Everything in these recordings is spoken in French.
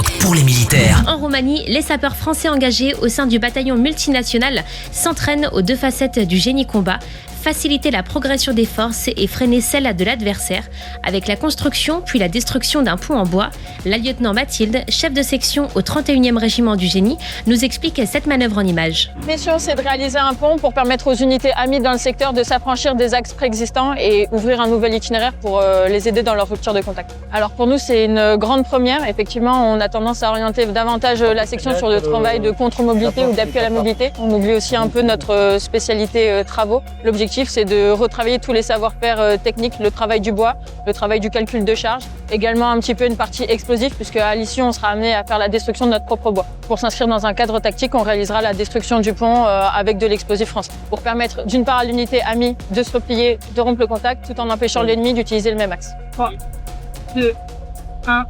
Skyrock pour les militaires. En Roumanie, les sapeurs français engagés au sein du bataillon multinational s'entraînent aux deux facettes du génie combat: faciliter la progression des forces et freiner celle de l'adversaire, avec la construction puis la destruction d'un pont en bois. La lieutenant Mathilde, chef de section au 31e régiment du génie, nous explique cette manœuvre en images. La mission, c'est de réaliser un pont pour permettre aux unités amies dans le secteur de s'affranchir des axes préexistants et ouvrir un nouvel itinéraire pour les aider dans leur rupture de contact. Alors pour nous, c'est une grande première. Effectivement, on a tendance à orienter davantage la section sur le travail de contre-mobilité ou d'appui à la mobilité. On oublie aussi un peu notre spécialité travaux. L'objectif, c'est de retravailler tous les savoir-faire techniques, le travail du bois, le travail du calcul de charge, également un petit peu une partie explosive, puisque à l'issue, on sera amené à faire la destruction de notre propre bois. Pour s'inscrire dans un cadre tactique, on réalisera la destruction du pont avec de l'explosif français, pour permettre d'une part à l'unité amie de se replier, de rompre le contact, tout en empêchant l'ennemi d'utiliser le même axe. 3, 2, 1,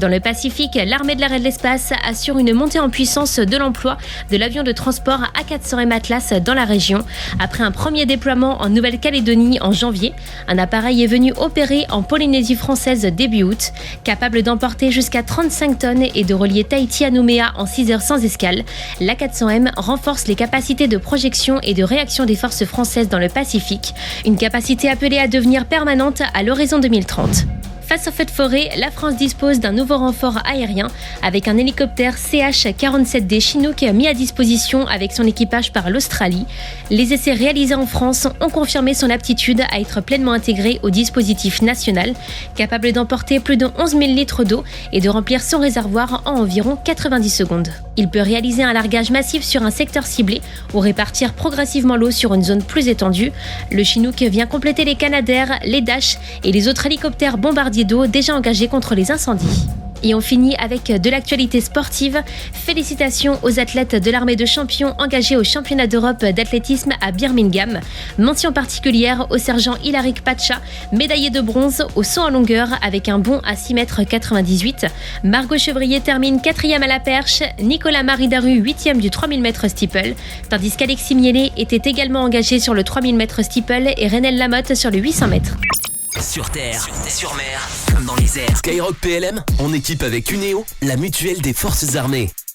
Dans le Pacifique, l'armée de l'air et de l'espace assure une montée en puissance de l'emploi de l'avion de transport A400M Atlas dans la région. Après un premier déploiement en Nouvelle-Calédonie en janvier, un appareil est venu opérer en Polynésie française début août. Capable d'emporter jusqu'à 35 tonnes et de relier Tahiti à Nouméa en 6 heures sans escale, l'A400M renforce les capacités de projection et de réaction des forces françaises dans le Pacifique, une capacité appelée à devenir permanente à l'horizon 2030. Face au feu de forêt, la France dispose d'un nouveau renfort aérien avec un hélicoptère CH-47D Chinook mis à disposition avec son équipage par l'Australie. Les essais réalisés en France ont confirmé son aptitude à être pleinement intégré au dispositif national, capable d'emporter plus de 11 000 litres d'eau et de remplir son réservoir en environ 90 secondes. Il peut réaliser un largage massif sur un secteur ciblé ou répartir progressivement l'eau sur une zone plus étendue. Le Chinook vient compléter les Canadair, les Dash et les autres hélicoptères bombardiers d'eau déjà engagés contre les incendies. Et on finit avec de l'actualité sportive. Félicitations aux athlètes de l'armée de champions engagés au championnat d'Europe d'athlétisme à Birmingham. Mention particulière au sergent Hilaric Pacha, médaillé de bronze au saut en longueur avec un bond à 6,98 m. Margot Chevrier termine 4e à la perche, Nicolas Maridaru 8e du 3000 m steeple, tandis qu'Alexis Miellet était également engagé sur le 3000 m steeple et Renel Lamotte sur le 800 m. Sur terre, sur mer, comme dans les airs. Skyrock PLM, en équipe avec Uneo, la mutuelle des forces armées.